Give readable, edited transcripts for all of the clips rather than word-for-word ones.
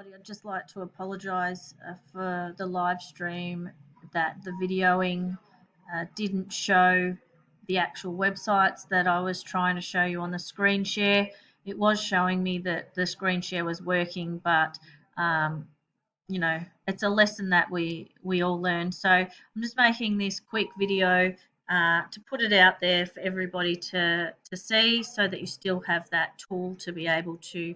I'd just like to apologise for the live stream that the videoing didn't show the actual websites that I was trying to show you on the screen share. It was showing me that the screen share was working, but um, it's a lesson that we all learn. So I'm just making this quick video to put it out there for everybody to see, so that you still have that tool to be able to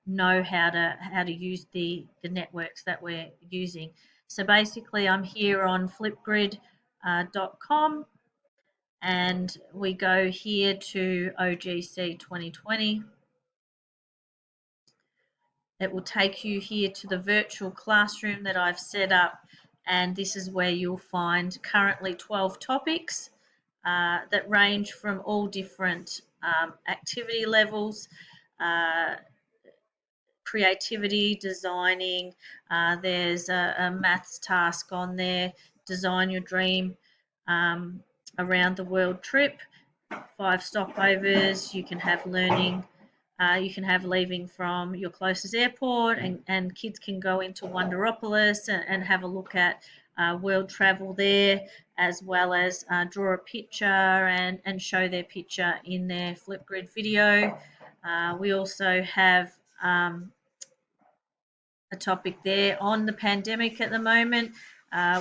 know how to use the networks that we're using. So basically, I'm here on flipgrid.com, and we go here to OGC 2020. It will take you here to the virtual classroom that I've set up, and this is where you'll find currently 12 topics that range from all different activity levels, uh, creativity, designing. There's a maths task on there, design your dream around the world trip, 5 stopovers. You can have learning. You can have leaving from your closest airport, and kids can go into Wonderopolis and have a look at world travel there, as well as draw a picture and show their picture in their Flipgrid video. We also have a topic there on the pandemic at the moment.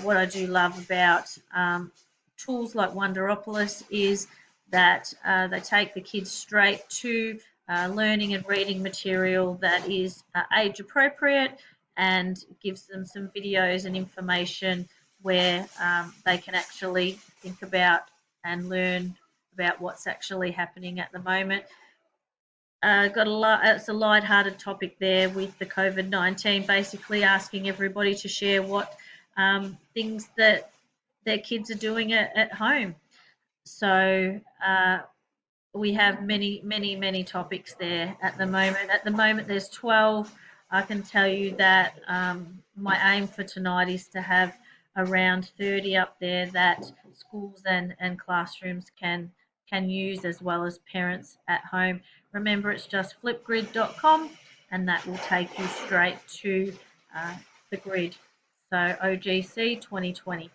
What I do love about tools like Wonderopolis is that they take the kids straight to learning and reading material that is age appropriate, and gives them some videos and information where they can actually think about and learn about what's actually happening at the moment. Got a lot. It's a light-hearted topic there with the COVID-19, basically asking everybody to share what things that their kids are doing at home. So we have many topics there at the moment. At the moment, there's 12. I can tell you that my aim for tonight is to have around 30 up there that schools and classrooms can use, as well as parents at home. Remember, it's just flipgrid.com, and that will take you straight to the grid. So OGC 2020.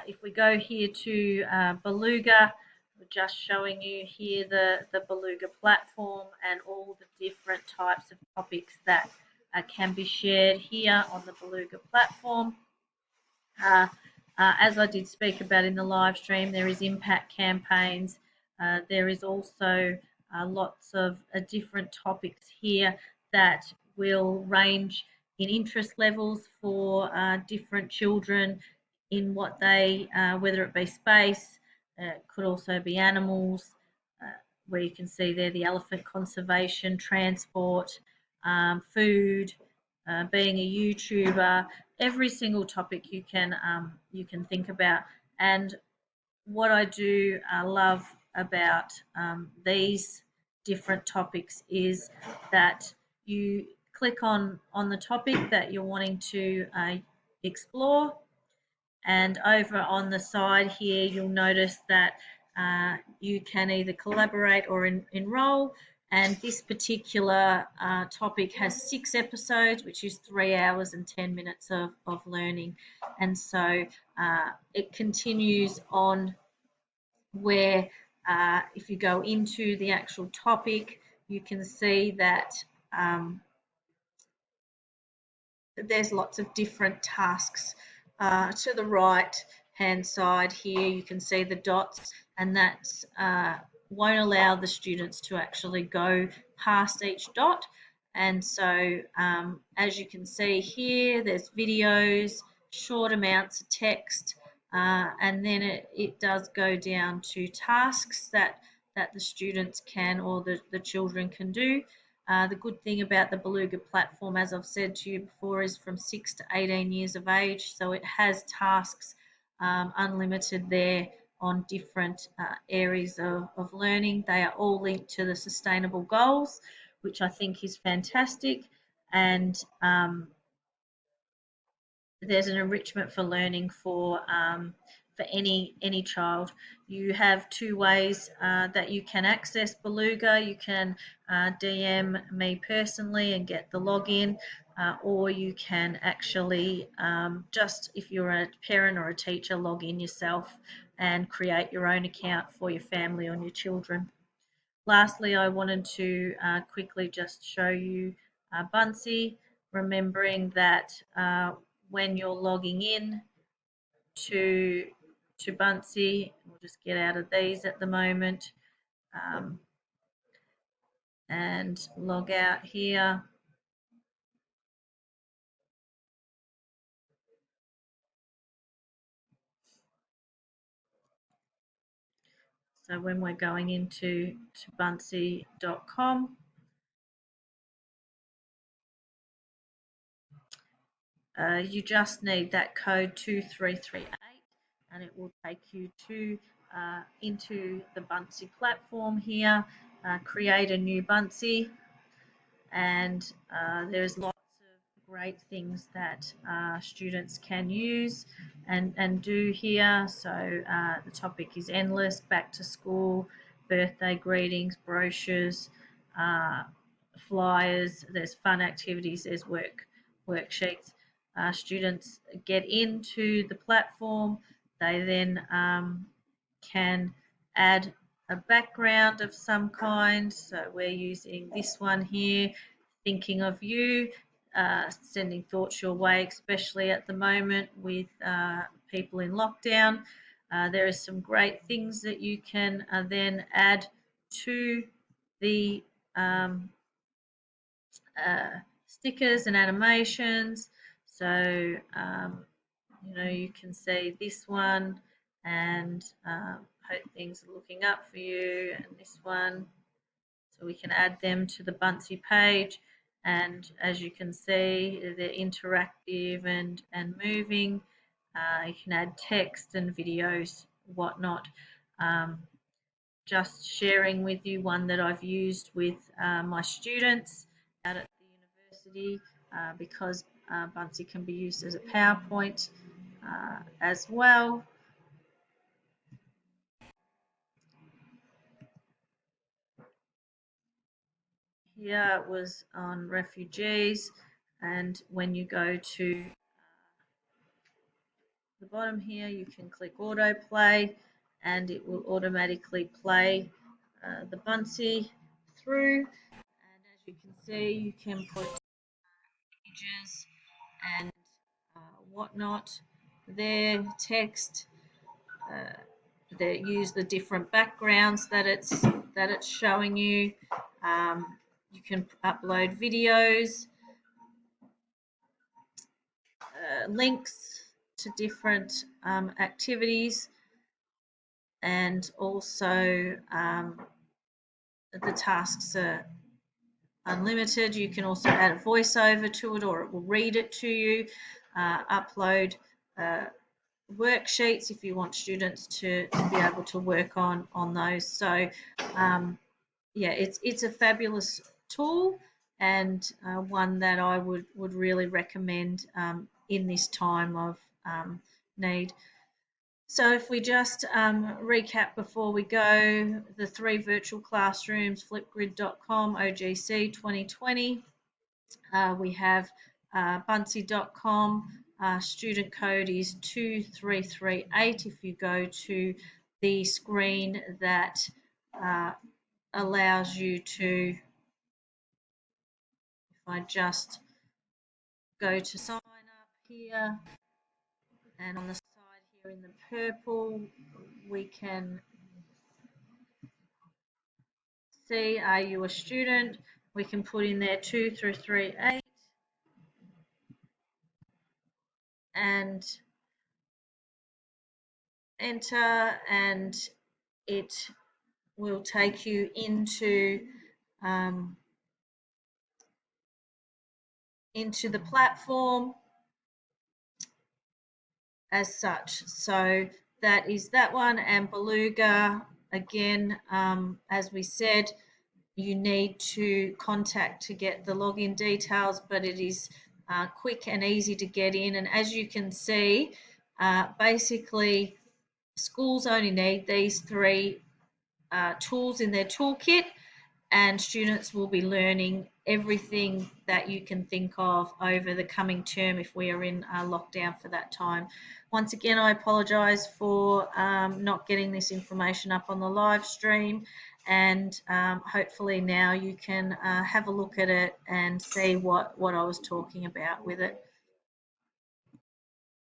If we go here to Beluga, we're just showing you here the Beluga platform and all the different types of topics that can be shared here on the Beluga platform. As I did speak about in the live stream, there is impact campaigns. There is also lots of different topics here that will range in interest levels for different children in what they, whether it be space, could also be animals, where you can see there the elephant conservation, transport, food, being a YouTuber, every single topic you can think about. And what I do love about these different topics is that you click on the topic that you're wanting to explore, and over on the side here you'll notice that you can either collaborate or enroll, and this particular topic has 6 episodes, which is 3 hours and 10 minutes of learning. And so it continues on where if you go into the actual topic, you can see that there's lots of different tasks. To the right hand side here you can see the dots, and that won't allow the students to actually go past each dot. And so as you can see here, there's videos, short amounts of text, and then it does go down to tasks that the students can, or the children can do. The good thing about the Beluga platform, as I've said to you before, is from 6 to 18 years of age, so it has tasks unlimited there on different areas of learning. They are all linked to the sustainable goals, which I think is fantastic. And there's an enrichment for learning for for any child. You have two ways that you can access Beluga. You can DM me personally and get the login, or you can actually just, if you're a parent or a teacher, log in yourself and create your own account for your family or your children. Lastly, I wanted to quickly just show you Buncee, remembering that when you're logging in to Buncee, we'll just get out of these at the moment and log out here. So when we're going into buncee.com, you just need that code 2338 and it will take you to into the Buncee platform here. Create a new Buncee, and there's lots of great things that students can use and do here. So the topic is endless: back to school, birthday greetings, brochures, flyers. There's fun activities. There's worksheets. Students get into the platform. They then can add a background of some kind. So we're using this one here, thinking of you, sending thoughts your way, especially at the moment with people in lockdown. There are some great things that you can then add to the stickers and animations. So you can see this one and hope things are looking up for you, and this one. So we can add them to the Buncee page, and as you can see, they're interactive and moving. You can add text and videos, whatnot. Just sharing with you one that I've used with my students out at the university because Buncee can be used as a PowerPoint as well. Here it was on refugees, and when you go to the bottom here, you can click autoplay and it will automatically play the Buncee through. And as you can see, you can put images and whatnot there, text. They use the different backgrounds that it's showing you. You can upload videos, links to different activities, and also the tasks are unlimited. You can also add a voiceover to it, or it will read it to you. Upload worksheets if you want students to be able to work on those. So yeah, it's a fabulous tool, and one that I would really recommend in this time of need. So if we just recap before we go, the 3 virtual classrooms, flipgrid.com, OGC 2020. We have buncee.com. Student code is 2338 if you go to the screen that allows you to, if I just go to sign up here, and on the side here in the purple we can see, are you a student? We can put in there 2338 and enter, and it will take you into the platform as such. So that is that one. And Beluga, again, as we said, you need to contact to get the login details, but it is quick and easy to get in. And as you can see, basically Schools only need these three tools in their toolkit, and students will be learning everything that you can think of over the coming term if we are in lockdown for that time. Once again, I apologise for not getting this information up on the live stream, and hopefully now you can have a look at it and see what I was talking about with it.